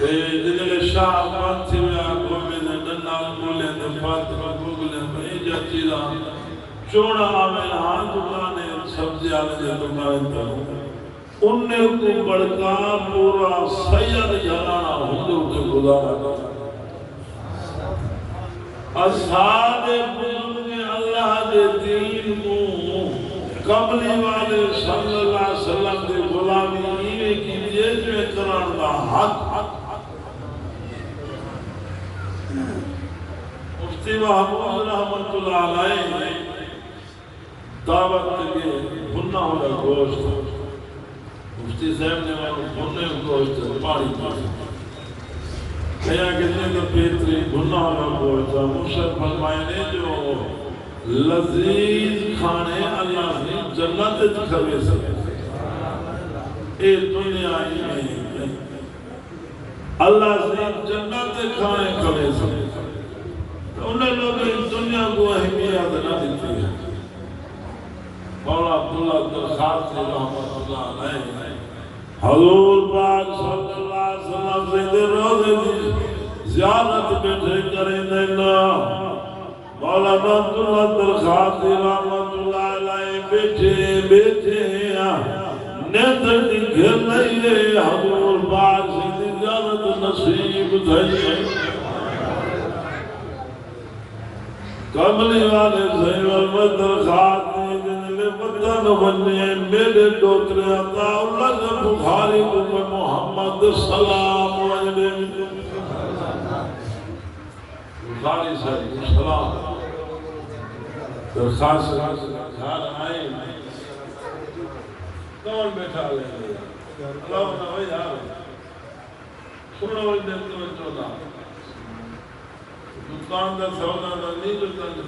جنہیں شاہ پانچی میں آگومی دے ننال مولے دے فاتحہ گوگلے بھئی جاتی دا چوڑا آمین ہاں دکانے سبزی آنے دے دکانے تا انہیں کو بڑکا پورا سید جلانا ہندو کے گزارا اصحاب بزرگ اللہ دے دین کو قبلی والے صلی اللہ علیہ وسلم دے غلامی ایوے کی جیج میں قرار دا حق مفتی محمود رحمت اللہ علیہ دعوت کے بھنا ہوگا گوشت مفتی صاحب نے بھنے گوشت پانی کیا کہتے کہ پیتری بھنا ہوگا گوشت مشرف فرمائے نے جو لذیذ کھانے اللہ نے جنت کھوے سکتے اے دنیا ہی میں اللہ سے جنت کھانے کھوے سکتے انہیں لوگ اس دنیا کو اہمیت نہ دیتی ہے مولا عبداللہ درخواست رحمت اللہ علیہ حضور پاک صلی اللہ علیہ وسلم سے روزے دی زیارت بیٹھے کریں دینا مولا عبداللہ درخواست رحمت اللہ علیہ بیٹھے نیتر دی گھر لئیے حضور پاک سے زیارت نصیب دھائیے کملی والے زیور مدر خاتمی جنلے وطن بننے میرے ڈوترے عطا اللہ سے بخاری کو محمد سلام وجلے بخاری صلی سلام درخواست گھر آئے کون بیٹھا لے اللہ نے وہی آئے سنو وجلے تو چودا دکان دا سودا دا نہیں دکان دا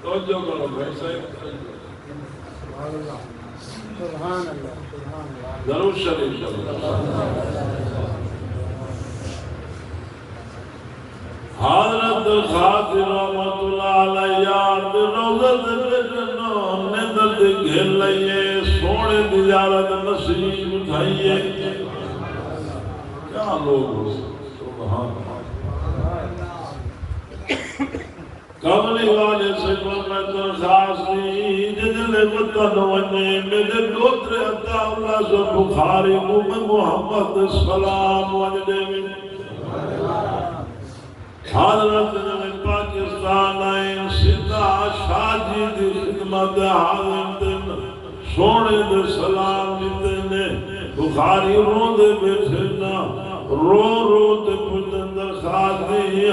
تو جو کرو بھائی صاحب سبحان اللہ ضرور شریف حضرت خاطر رحمت اللہ علیہ یاد روزت بیٹھنو ندر دے گھر لئیے سوڑے دیارت نصیب اٹھائیے کیا لوگ ہو سبحان قبلی والے سے میں درخواست نہیں جدلے وطن ونے میرے دوترے عطا اللہ سے بخاری کو میں محمد سلام وجدے میں حضرت نے پاکستان آئے سدھا شاہ جی دی خدمت حاضر دن سونے دے سلام دیتے نے بخاری رو دے بیٹھنا رو دے پجندر خاتی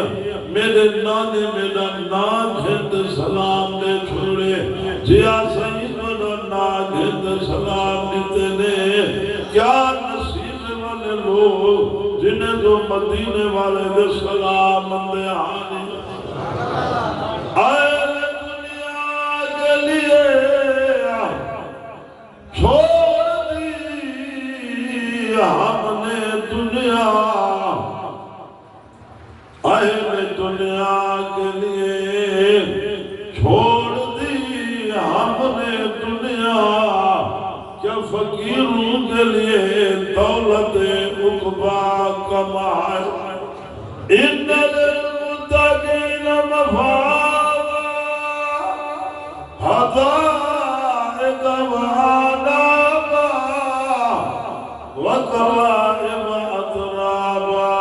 میرے نانے میرا نام گھنٹ سلام دے چھوڑے جیا سید میرا نام گھنٹ سلام دیتے نے کیا نصیب والے لوگ جنہیں جو مدینے والے دے سلام مندے آنے آئے دنیا کے لیے چھوڑ دی ہم نے دنیا آئے دنیا کے لیے چھوڑ دی ہم نے دنیا کیا فقیروں کے لیے دولت عقبہ کمائے ان للمتقین مفازا حدائق وعنابا وكواعب أترابا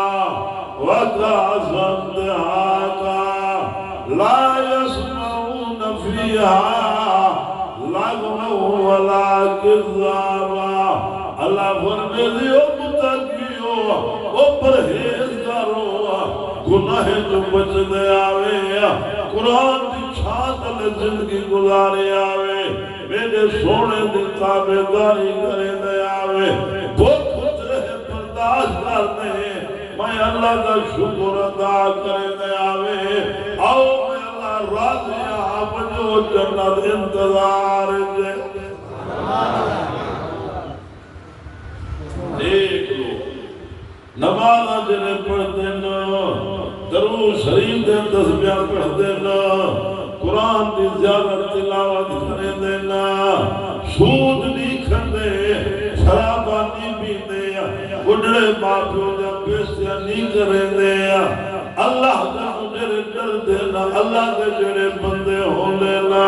وكأسا دهاقا لا يسمعون فيها لغوا ولا كذابا اللہ فرمیدی متقیو پرہیزگارو گناہ جو بچ دے آوے قرآن دی چھاتل زندگی گزارے آوے میرے سونے دی تابعداری کرے دے آوے بہت کچھ رہے برداشت کرنے میں اللہ کا شکر ادا کرے دے آوے آؤ میں اللہ راضی آپ جو جنت انتظار جے دیکھ لو نمازہ جنہیں پڑھ دینا درود شریف دے 10 بیان پڑھ دینا قرآن دی زیادہ تلاوت کریں دینا سود نہیں کھندے شرابہ نہیں پیندے اڈھڑے باپیوں جا پیسیا نہیں کریں دے اللہ کا میرے ڈر دینا اللہ کے جڑے بندے ہو لینا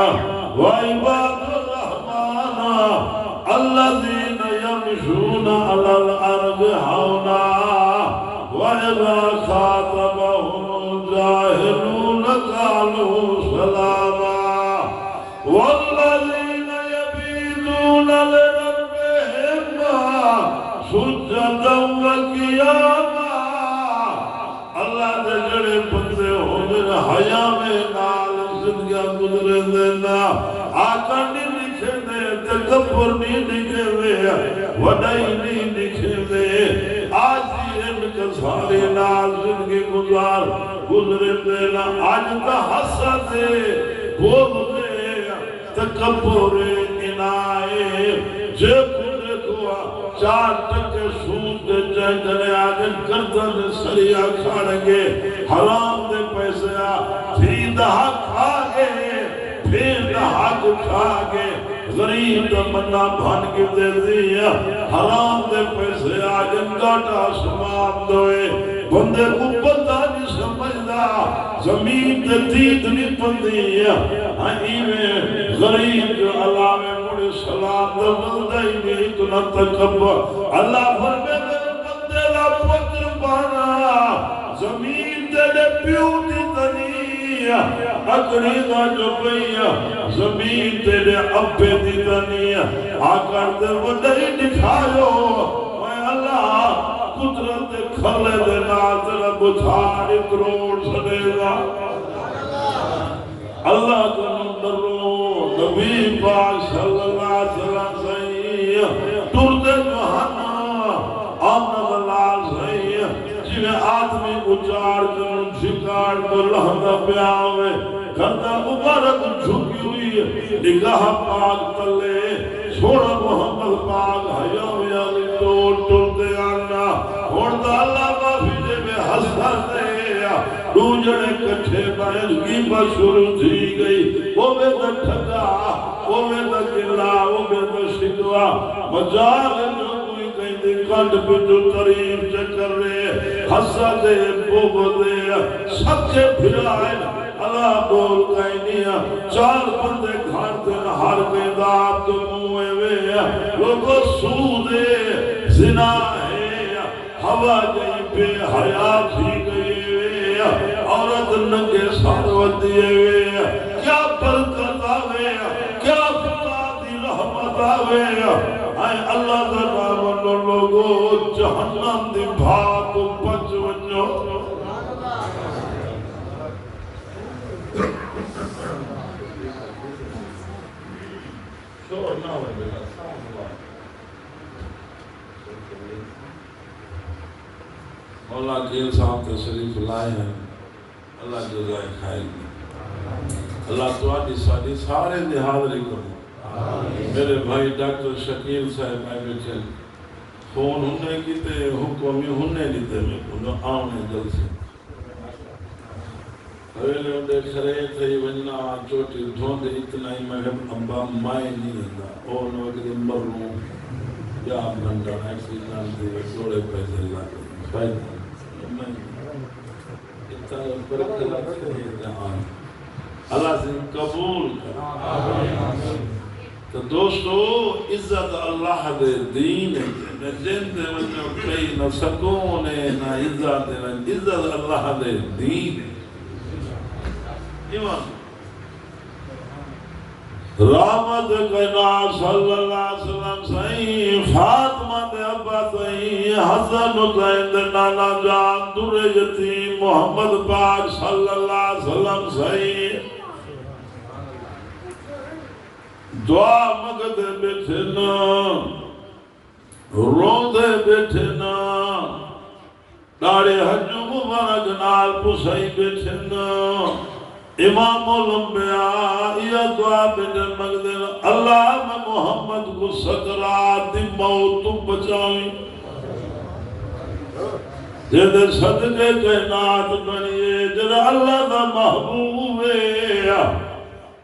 وعباد الرحمن الذین یمشون علی الارض ہونا وَإِذَا خَاطَبَهُمُ الْجَاهِلُونَ قَالُوا سَلَامًا وَالَّذِينَ يَبِيتُونَ لِرَبِّهِمْ سُجَّدًا وَقِيَامًا اللہ دے جڑے بندے ہوندے حیا میں نال زندگیاں گزرے دینا آقا نہیں لکھے دے تکبر نہیں لکھے دے وڈائی نہیں لکھے دے آج سارے نال زندگی گزرے دینا آج کا حسد بغض تکبر انائے جے کنے کو چار ٹکے سود دے جائیں جنے آگن گردن سریا کھاڑنگے حرام دے پیسے پھر دہا کھا گے پھر دہا کو کھا گے غریب دا منہ بھان کے دے دیا حرام دے پیسے آجن گاٹا سمام دوئے بندے کو پتہ نہیں سمجھدا زمین دے دید نہیں پندیا آئی میں غریب جو اللہ میں مڑے سلام دے بندہ ہی نہیں اتنا تکبر اللہ فرمے دے بندے دا پتر بانا زمین دے پیو دی تنی اکڑی دا جو پہیا زمین تیرے ابے دی دنیا آکر دے وڈائی دکھائیو میں اللہ قدرت کھلے دے ناتر بچھاڑی کروڑ سڑے گا اللہ کا نمبرو نبی پاک صلی اللہ علیہ وسلم سہی تردے جہانا آمد اللہ سہی جنہیں آدمی اچار کر شکار کر لہنگا پیاوے گھردہ مبارک جھکی ہوئی نگاہ پاک تلے چھوڑا محمد پاک حیاوی علی ٹوٹ دے آنا ہوڑتا اللہ معافی دے میں حسن دے دوجڑے کٹھے بائن کی بشر تھی گئی وہ میں دا ٹھگا وہ میں دا گلا وہ میں دا شکوا مجال جو کوئی کہیں دے کانڈ پہ جو تریف چکر رہے حسد بغض سب کے پھرائے اللہ بول کہنیا چار بندے گھارتے ہر بیداب تو موے وے لوگو سودے زنا ہے ہوا گئی پہ حیات ہی گئی وے عورت ننگے ساروت دیئے وے کیا برکت آوے کیا خدا دی رحمت آوے آئے اللہ دا نام لوگو جہنم دی بھاگ بچ ونجو مولا جیل صاحب تشریف لائے ہیں اللہ جزائے خیر اللہ تو آدھی ساتھی سارے دی حاضری کرو میرے بھائی ڈاکٹر شکیل صاحب آئے بیٹھے فون ہونے کی تے حکمی ہونے کی تے میں کنو آنے جل سے اویلے انڈے کھرے تھے ونجنا چوٹی دھوندے اتنا ہی میں ابا مائے نہیں ہوتا اور نوکری مروں یا بندہ ایکسیڈنٹ دے سوڑے پیسے لگے فائدہ اتنا برکت ہے اللہ سے قبول کر تو دوستو عزت اللہ دے دین ہے جن دے وجہ کئی نہ سکون ہے نہ عزت ہے نہ عزت اللہ دے دین ہے ایمان رحمت کنا صلی اللہ علیہ وسلم سائیں فاطمہ دے ابا سائیں حسن حسین دے نانا جان در یتیم محمد پاک صلی اللہ علیہ وسلم سائیں دعا مگدے بیٹھے نا روندے بیٹھے نا داڑے حج مبارک نال پسائی بیٹھے نا امام الانبیاء یا دعا بیٹھے مگدے نا اللہ میں محمد کو سکرات دی موت تو بچائیں جدے صدقے کائنات بنیے جدے اللہ دا محبوب ہے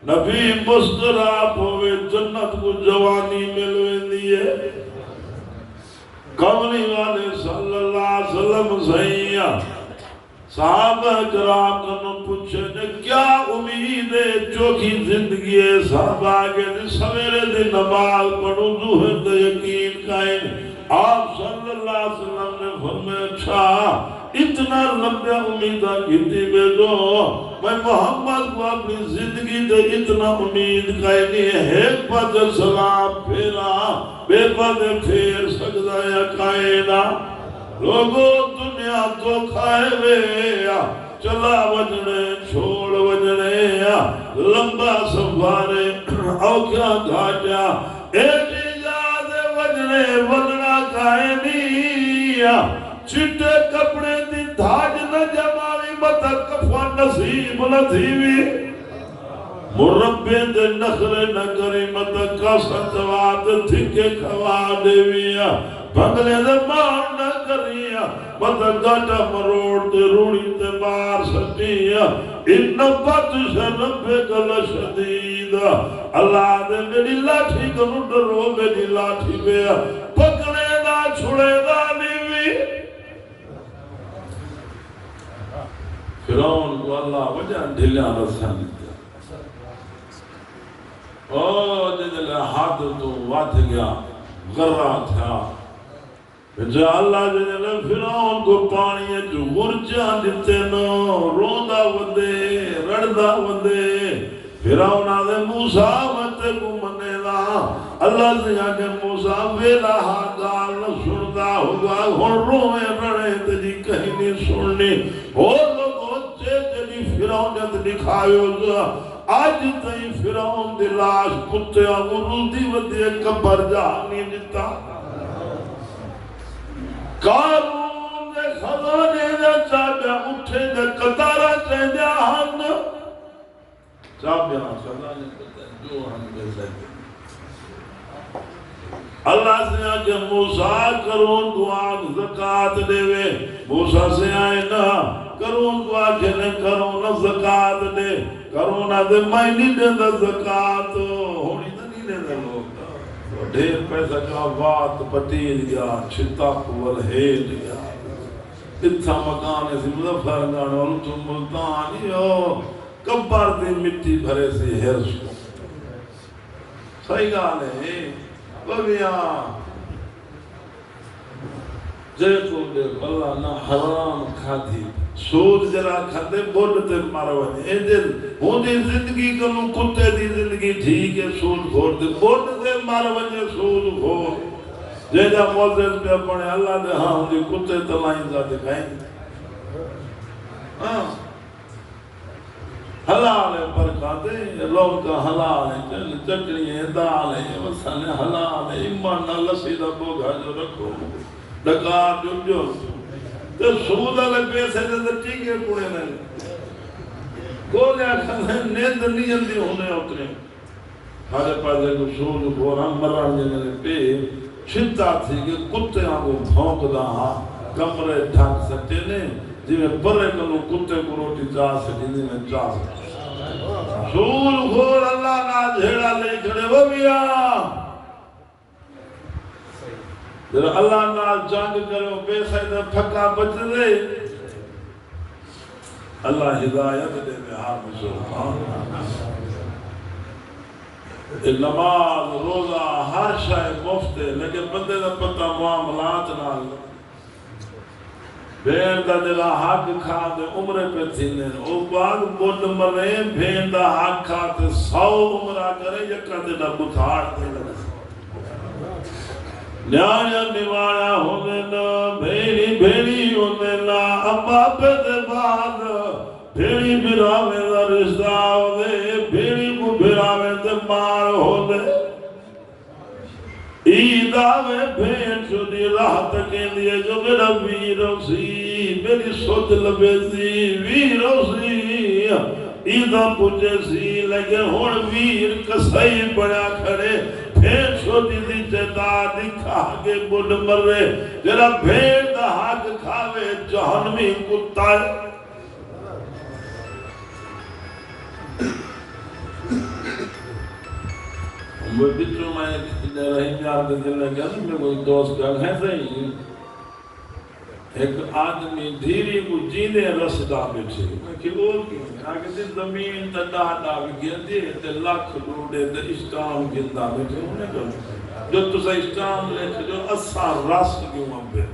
نبی مسکرا پوے جنت کو جوانی مل ویندی ہے کملی والے صلی اللہ علیہ وسلم سیاں صحابہ کرام کنو پوچھے نے کیا امید ہے چوکھی زندگی ہے صحابہ آگے نے سویرے دے نماز پڑھو ظہر دے یقین قائم آپ صلی اللہ علیہ وسلم نے فرمایا اچھا اتنا لمبا امیدہ کیتی بیٹو میں محمد کو اپنی زندگی دے اتنا امید قائنی ہے ایک پتر سلام پھیلا بے پتر پھیر سکتا ہے قائنہ لوگوں دنیا تو کھائے وے چلا وجنے چھوڑ وجنے لمبا سفارے اوکھا گھاٹیا ایک ایجاد وجنے وجنا کھائے نہیں چٹے کپڑے دی دھاج نہ جماوی متا کفا نصیب نہ تھیوی مربے دے نخرے نہ کری متا کاسا تواد تھکے کھوا دیویا بھنگلے دے مار نہ کریا متا گاٹا مروڑ دے روڑی دے مار سٹیا ان بطش رب گل شدید اللہ دے میری لاٹھی کنو ڈرو میری لاٹھی بیا پکڑے دا چھڑے دا نیوی فرعون کو اللہ وجہ ڈھلیاں رسان دیا او جدل ہاتھ تو وات گیا غرہ تھا جا اللہ جدل فرعون کو پانی جو غرچہ دیتے نو روندہ ودے رڑدہ ودے فرعون آدھے موسیٰ وتے کو منے دا اللہ سے آگے موسیٰ ویلا گال نہ سنتا ہوگا ہون روئے رڑے تجی کہیں نہیں سننی ہو لوگوں جی فرعونیت دکھائیو جا آج تئی فرعون دی لاش کتے آمرودی ودی کبر جانی جتا قارون دے خزانے دے چابیا اٹھے دے قطارہ چاہدیا ہن چابیا خزانے دے جو ہن دے سکتے اللہ سے آگے موسیٰ کرون کو آگ زکاة دے وے موسیٰ سے آئے نا کرون کو آگے نے کرون زکاة دے کرون آدھے میں نہیں دے دا زکاة ہونی تا نہیں دے دا لوگ ڈھیر پیسہ کا وات پتیل گیا چھتا کول ہیل گیا اتھا مکان ایسی مظفر گانا اور تم ملتانی ہو کبار دی مٹی بھرے سے ہرش کو صحیح گانے ہیں بھگیاں جے کو دیکھ اللہ نہ حرام کھاتی سود جرا کھاتے بولتے ماروانے اے دل ہوندی زندگی کنو کتے دی زندگی ٹھیک ہے سود کھوڑ دے بولتے ماروانے سود کھوڑ جے جا موزیز پہ اپنے اللہ دے ہاں ہوندی کتے تلائیں جاتے کھائیں حلال ہے برکاتے لوگ کا حلال ہے چٹنی ہے دال ہے مسالے حلال ہے ایمان نہ لسیدہ بوگھا جو رکھو ڈکار جو تو سود والے پیسے دے ٹھیکے پوڑے نہیں گولیا کھانے نیند نہیں جلدی ہونے اتنے ہارے پاسے کو سود بورا مران جنگلے پہ چھتا تھی کہ کتے آنگو بھونک دا ہاں کمرے ڈھاک سکتے نے جی میں برے کنو کتے کو روٹی چاہ سکتی جی میں چاہ سکتی سول گھور اللہ نا جھیڑا لے کھڑے وہ بیا جب اللہ نا جانگ کرو پیسہ ادھر پھکا بچ دے اللہ ہدایت دے میں ہاتھ میں سلطان نماز روزہ ہر شاید مفت ہے لیکن بندے دا پتہ معاملات نہ بھین دا دلا حق کھا دے عمرے پہ تھینے او باگ بڑھ مرے بھین دا حق کھا دے 100 عمرہ کرے یکا دلا بتھاڑ دے لگا نیایا نیوایا ہونے نا بھیڑی بھیڑی ہونے نا امبا پہ دے بعد بھیڑی بھراوے دا رشتہ ہو دے بھیڑی کو بھراوے دے مار ہو دے عیدہ میں بھین شدی راہ تکیں دیئے جو میرا ویرو سی میری سوچ لبے سی ویرو سی عیدہ پوچھے سی لگے ہون ویر کسائی بڑا کھڑے بھین شدی دی جدا دکھا کے بڑھ مرے جرا بھین دا حق کھاوے جہنمی کتا ہے وہ بچوں میں رحیم یار کے دل لگا میں کوئی دوست گل ہے صحیح ایک آدمی دھیری کو جینے رسدہ بیٹھے میں کہ وہ کیوں آگے دی زمین تا ڈاڈا بھی گیا تے لاکھ لوڑے تے اشتام گندہ بیٹھے انہیں کہا جو تسا اشتام لے جو اسا رس کیوں ہم پہ